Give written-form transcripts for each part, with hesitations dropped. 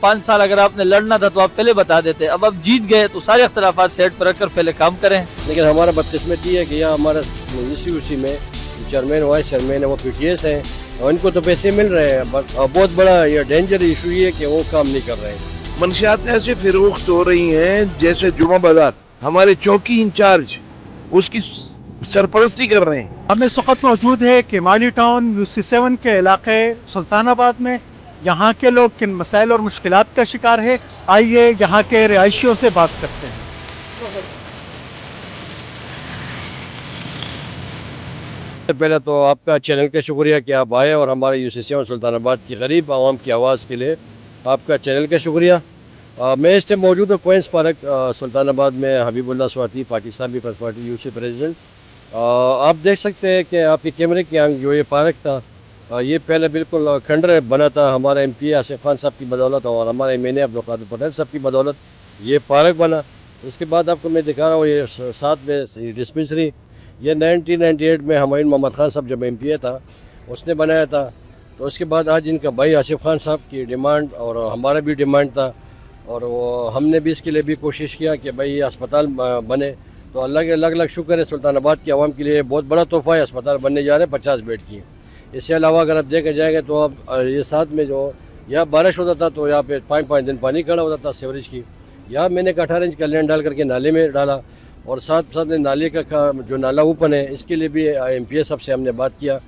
5 साल अगर आपने लड़ना था तो आप पहले बता देते। अब आप जीत गए तो सारे अख्तलाफात सेट पर रख कर पहले काम करें। लेकिन हमारा बदकिस्मती है कि यहाँ हमारा इसी में चेयरमैन वाइस चेयरमैन है वो PTS हैं और इनको तो पैसे मिल रहे हैं, बहुत बड़ा ये डेंजर इशू ये है कि वो काम नहीं कर रहे हैं। मंशियात ऐसे फिरोख्त हो रही हैं जैसे जुमा बाजार हमारे चौकी इंचार्ज उसकी सरपरस्ती कर रहे हैं। हम इस वक्त मौजूद है केमाली टाउन UC7 के इलाके सुल्तानाबाद में। यहाँ के लोग किन मसाइल और मुश्किलात का शिकार है, आइए यहाँ के रिहायशियों से बात करते हैं। पहले तो आपका चैनल का शुक्रिया कि आप आए और हमारे UC7 सुल्तानाबाद की गरीब आवाम की आवाज़ के लिए आपका चैनल का शुक्रिया। मैं इस टाइम मौजूद हूँ क्वींस पार्क सुल्तानाबाद में। Habibullah Swati Pakistan Peoples Party UC president. आप देख सकते हैं कि आपके कैमरे के आगे जो ये पार्क था ये पहले बिल्कुल खंडर बना था। हमारे MP आसिफ खान साहब की बदौलत और हमारे MNA अब्दुल कादिर पटेल साहब की बदौलत ये पार्क बना। इसके बाद आपको मैं दिखा रहा हूँ ये साथ में डिस्पेंसरी, ये 1998 में हुमायूं मोहम्मद खान साहब जब MPA था उसने बनाया था। तो उसके बाद आज इनका भाई आसिफ खान साहब की डिमांड और हमारा भी डिमांड था और वो हमने भी इसके लिए भी कोशिश किया कि भाई ये अस्पताल बने। तो अल्लाह के अलग शुक्र है, सुल्तानाबाद की आवाम के लिए बहुत बड़ा तोहफ़ा है। अस्पताल बनने जा रहे हैं 50 बेड की। इसके अलावा अगर आप देखे जाएंगे तो अब ये साथ में जो यहाँ बारिश होता था तो यहाँ पे 5 दिन पानी खड़ा होता था सीवरेज की। यहाँ मैंने 18 इंच का लेन डाल करके नाले में डाला और साथ साथ नाले का जो नाला ओपन है इसके लिए भी MPA साहब से हमने बात किया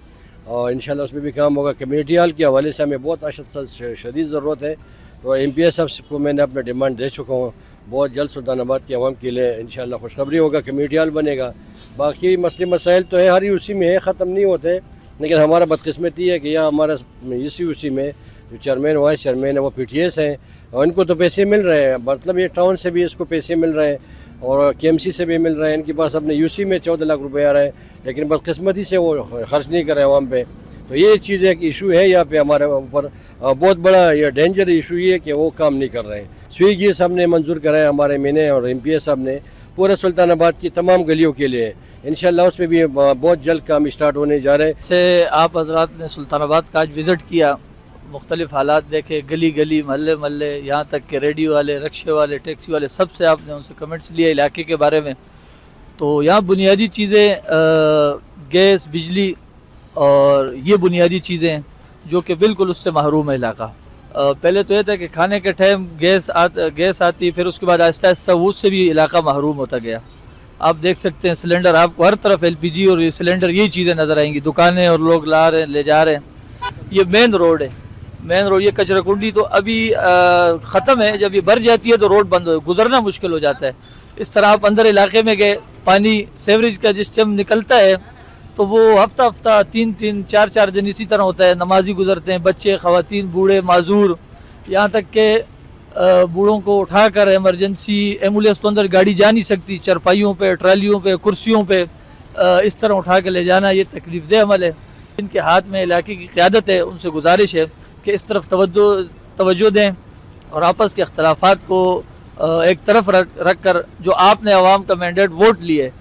और इंशाल्लाह उसमें भी काम होगा। कम्युनिटी हॉल के हवाले से हमें बहुत शदीद ज़रूरत है। तो MPA साहब को मैंने अपना डिमांड दे चुका हूँ। बहुत जल्द सुल्तानाबाद की आवाम के लिए इंशाल्लाह खुशखबरी होगा, कम्युनिटी हॉल बनेगा। बाकी मसले मसाइल तो है हर UC में है, ख़त्म नहीं होते। लेकिन हमारा बदकिस्मती है कि यहाँ हमारा इसी UC में जो चेयरमैन वाइस चेयरमैन है वो PTS हैं और इनको तो पैसे मिल रहे हैं। मतलब ये टाउन से भी इसको पैसे मिल रहे हैं और KMC से भी मिल रहे हैं। इनके पास अपने UC में 14 लाख रुपये आ रहे हैं, लेकिन बदकिस्मती से वो खर्च नहीं कर रहे आवाम पे। तो ये चीज़ एक इशू है यहाँ पे हमारे ऊपर, बहुत बड़ा ये डेंजर इशू ये है कि वो काम नहीं कर रहे हैं। स्विगी साहब ने मंजूर कराया हमारे MNA और MPA साहब ने पूरे सुल्तानाबाद की तमाम गलियों के लिए। इंशाल्लाह उसमें भी बहुत जल्द काम स्टार्ट होने जा रहे हैं। से आप हजरात ने सुल्तानाबाद का आज विज़िट किया, मुख्तलिफ हालात देखे, गली गली महल्ले महल्ले, यहाँ तक कि रेडियो वाले, रिक्शे वाले, टैक्सी वाले, सबसे आपने उनसे कमेंट्स लिए इलाके के बारे में। तो यहाँ बुनियादी चीज़ें गैस, बिजली और ये बुनियादी चीज़ें जो कि बिल्कुल उससे महरूम है इलाका। पहले तो ये था कि खाने के टाइम गैस आती, फिर उसके बाद आहिस्ता आहिस्ता उससे भी इलाका महरूम होता गया। आप देख सकते हैं सिलेंडर, आपको हर तरफ LPG और ये सिलेंडर, यही चीज़ें नज़र आएंगी। दुकानें और लोग ला रहे हैं, ले जा रहे हैं। ये मेन रोड है, मेन रोड। ये कचरा कुंडी तो अभी ख़त्म है, जब ये भर जाती है तो रोड बंद हो, गुजरना मुश्किल हो जाता है। इस तरह आप अंदर इलाके में गए, पानी सीवरेज का जिस टाइम निकलता है तो वो हफ्ता 3 4 दिन इसी तरह होता है। नमाजी गुजरते हैं, बच्चे, ख़वातीन, बूढ़े, माजूर, यहाँ तक के बूढ़ों को उठाकर इमरजेंसी एम्बुलेंस तो अंदर गाड़ी जा नहीं सकती, चरपाइयों पे, ट्रालियों पे, कुर्सियों पे इस तरह उठा के ले जाना ये तकलीफ दे अमल है। इनके हाथ में इलाके की क़यादत है, उनसे गुजारिश है कि इस तरफ तवज्जो दें और आपस के अख्तलाफात को एक तरफ रख कर जो आपने अवाम का मैंडेट वोट लिए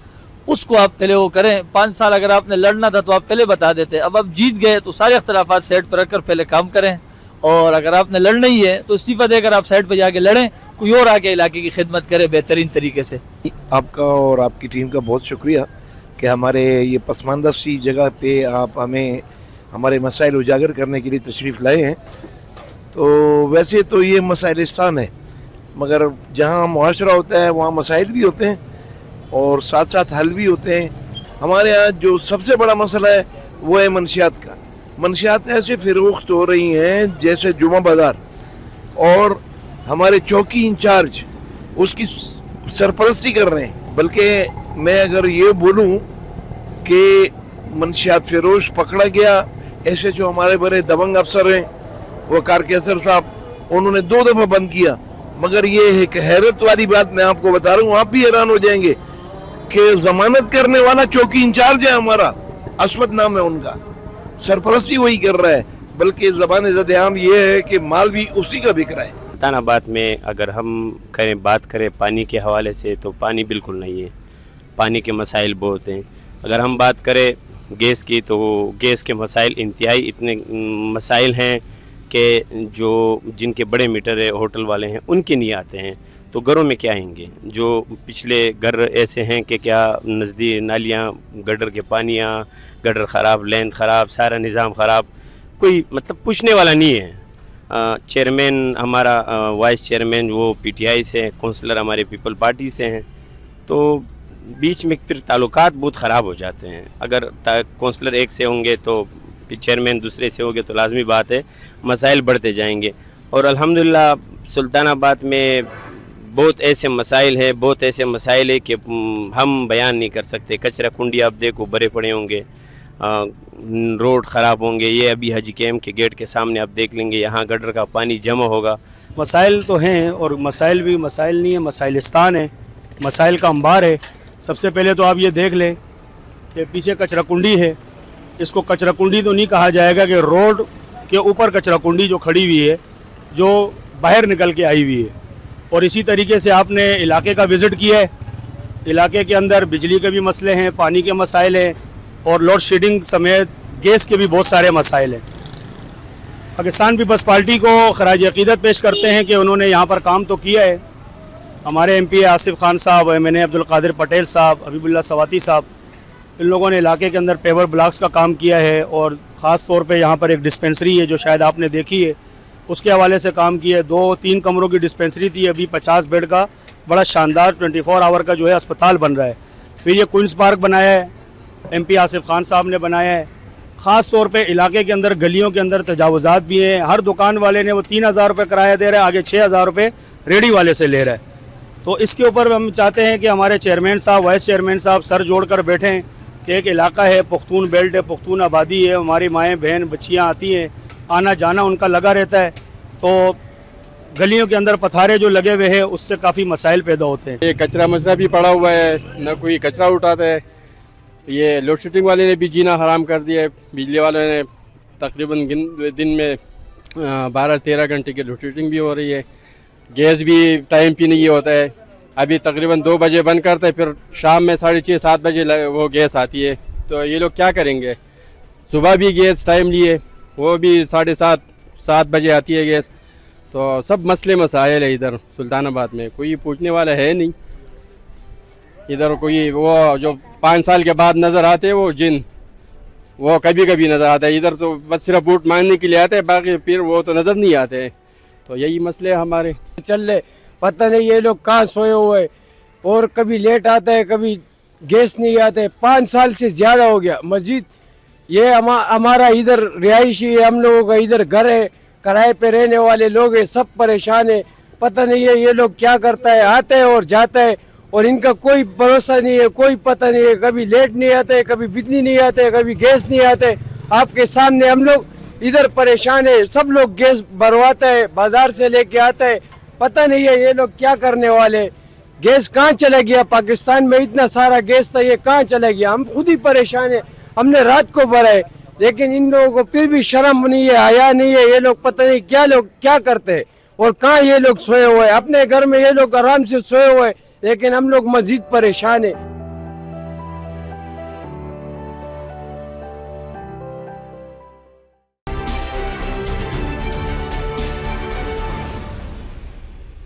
उसको आप पहले वो करें। 5 साल अगर आपने लड़ना था तो आप पहले बता देते। अब आप जीत गए तो सारे अख्तलाफात साइड पर रख कर पहले काम करें और अगर आपने लड़ना ही है तो इस्तीफ़ा देकर आप साइड पर जाके लड़ें, कोई और आके इलाके की खिदमत करे बेहतरीन तरीके से। आपका और आपकी टीम का बहुत शुक्रिया कि हमारे ये पसमानदा सी जगह पे आप हमें हमारे मसाइल उजागर करने के लिए तशरीफ़ लाए हैं। तो वैसे तो ये मसाइलिस्तान है, मगर जहाँ मुआशरा होता है वहाँ मसाइल भी होते हैं और साथ साथ हल भी होते हैं। हमारे यहाँ जो सबसे बड़ा मसला है वो है मंशियात का। मंशियात ऐसे फिरोख्त हो रही हैं जैसे जुमा बाजार और हमारे चौकी इंचार्ज उसकी सरपरस्ती कर रहे हैं। बल्कि मैं अगर ये बोलूं कि मंशियात फिरोश पकड़ा गया, ऐसे जो हमारे बड़े दबंग अफसर हैं वो कारकेसर साहब, उन्होंने 2 दफ़ा बंद किया। मगर ये है कि हैरत वाली बात मैं आपको बता रहा हूँ, आप भी हैरान हो जाएंगे कि जमानत करने वाला चौकी इंचार्ज है हमारा, असवद नाम है उनका, सरपरस्ती वही कर रहा है। बल्कि ज़बान ज़द-ए-आम ये है कि माल भी उसी का बिक रहा है। सुल्तानाबाद में अगर हम बात करें पानी के हवाले से तो पानी बिल्कुल नहीं है, पानी के मसाइल बहुत हैं। अगर हम बात करें गैस की तो गैस के मसाइल इंतहाई इतने मसाइल हैं کے جو جن کے بڑے میٹر ہے ہوٹل والے ہیں ان کے نہیں آتے ہیں تو گھروں میں کیا آئیں گے؟ جو پچھلے گھر ایسے ہیں کہ کیا نزدیک نالیاں گڈر کے پانیاں گڈر خراب لین خراب سارا نظام خراب کوئی مطلب پوچھنے والا نہیں ہے۔ چیئرمین ہمارا وائس چیئرمین وہ پی ٹی آئی سے ہیں، کونسلر ہمارے پیپل پارٹی سے ہیں، تو بیچ میں پھر تعلقات بہت خراب ہو جاتے ہیں۔ اگر کونسلر ایک سے ہوں گے تو چیئرمین دوسرے سے ہوں گے تو لازمی بات ہے مسائل بڑھتے جائیں گے۔ اور الحمدللہ سلطان آباد میں بہت ایسے مسائل ہیں کہ ہم بیان نہیں کر سکتے۔ کچرا کنڈی آپ دیکھو بھرے پڑے ہوں گے، روڈ خراب ہوں گے، یہ ابھی حجی کیمپ کے گیٹ کے سامنے آپ دیکھ لیں گے یہاں گٹر کا پانی جمع ہوگا۔ مسائل تو ہیں اور مسائل بھی مسائل نہیں ہیں، مسائلستان ہے، مسائل کا انبار ہے۔ سب سے پہلے تو آپ یہ دیکھ لیں کہ پیچھے کچرا کنڈی ہے، اس کو کچرا کنڈی تو نہیں کہا جائے گا کہ روڈ کے اوپر کچرا کنڈی جو کھڑی ہوئی ہے جو باہر نکل کے آئی ہوئی ہے۔ اور اسی طریقے سے آپ نے علاقے کا وزٹ کیا ہے، علاقے کے اندر بجلی کے بھی مسئلے ہیں، پانی کے مسائل ہیں اور لوڈ شیڈنگ سمیت گیس کے بھی بہت سارے مسائل ہیں۔ پاکستان پیپلز پارٹی کو خراج عقیدت پیش کرتے ہیں کہ انہوں نے یہاں پر کام تو کیا ہے۔ ہمارے ایم پی آصف خان صاحب، ایم این اے عبدالقادر پٹیل صاحب، حبیب اللہ سواتی صاحب، ان لوگوں نے علاقے کے اندر پیور بلاکس کا کام کیا ہے اور خاص طور پہ یہاں پر ایک ڈسپینسری ہے جو شاید آپ نے دیکھی ہے، اس کے حوالے سے کام کیا ہے۔ 2-3 کمروں کی ڈسپینسری تھی، ابھی 50 بیڈ کا بڑا شاندار 24 آور کا جو ہے اسپتال بن رہا ہے۔ پھر یہ کوئنس پارک بنایا ہے، ایم پی آصف خان صاحب نے بنایا ہے۔ خاص طور پہ علاقے کے اندر گلیوں کے اندر تجاوزات بھی ہیں، ہر دکان والے نے وہ 3000 روپے کرایہ دے رہا ہے، آگے 6000 روپے ریڈی والے سے لے رہا ہے۔ تو اس کے اوپر ہم چاہتے ہیں کہ ہمارے چیئرمین صاحب، وائس چیئرمین صاحب سر جوڑ کر بیٹھیں کہ ایک علاقہ ہے، پختون بیلٹ ہے، پختون آبادی ہے، ہماری مائیں بہن بچیاں آتی ہیں، آنا جانا ان کا لگا رہتا ہے، تو گلیوں کے اندر پتھارے جو لگے ہوئے ہیں اس سے کافی مسائل پیدا ہوتے ہیں۔ یہ کچرا مسئلہ بھی پڑا ہوا ہے، نہ کوئی کچرا اٹھاتا ہے، یہ لوڈ شیڈنگ والے نے بھی جینا حرام کر دیا ہے، بجلی والوں نے تقریباً دن میں 12-13 گھنٹے کی لوڈ شیڈنگ بھی ہو رہی ہے، گیس بھی ٹائم پہ نہیں ہوتا ہے، ابھی تقریباً 2 بجے بند کرتا ہے، پھر شام میں 6:30-7 بجے وہ گیس آتی ہے، تو یہ لوگ کیا کریں گے؟ صبح بھی گیس ٹائم لیے، وہ بھی 7:30-7 بجے آتی ہے گیس، تو سب مسئلے مسائل ہے ادھر سلطان آباد میں، کوئی پوچھنے والا ہے نہیں۔ ادھر کوئی وہ جو 5 سال کے بعد نظر آتے وہ جن وہ کبھی کبھی نظر آتا ہے، ادھر تو بس صرف ووٹ مانگنے کے لیے آتے ہیں، باقی پھر وہ تو نظر نہیں آتے ہیں، تو یہی مسئلے ہمارے چل رہے۔ پتہ نہیں یہ لوگ کہاں سوئے ہوئے، اور کبھی لیٹ آتا ہے کبھی گیس نہیں آتے، 5 سال سے زیادہ ہو گیا۔ مزید یہ ہمارا ادھر رہائشی ہے، ہم لوگوں کا ادھر گھر ہے، کرائے پہ رہنے والے لوگ ہیں، سب پریشان ہیں۔ پتہ نہیں ہے یہ لوگ کیا کرتا ہے، آتا ہے اور جاتا ہے اور ان کا کوئی بھروسہ نہیں ہے، کوئی پتہ نہیں ہے، کبھی لیٹ نہیں آتے، کبھی بجلی نہیں آتے، کبھی گیس نہیں آتے۔ آپ کے سامنے ہم لوگ ادھر پریشان ہیں، سب لوگ گیس بھرواتا ہے، بازار سے لے کے آتا ہے، پتہ نہیں ہے یہ لوگ کیا کرنے والے۔ گیس کہاں چلا گیا؟ پاکستان میں اتنا سارا گیس تھا، یہ کہاں چلا گیا؟ ہم خود ہی پریشان ہیں، ہم نے رات کو بھرا ہے، لیکن ان لوگوں کو پھر بھی شرم نہیں ہے، حیا نہیں ہے، یہ لوگ پتہ نہیں لوگ کیا کرتے ہیں اور کہاں یہ لوگ سوئے ہوئے، اپنے گھر میں یہ لوگ آرام سے سوئے ہوئے، لیکن ہم لوگ مزید پریشان ہیں۔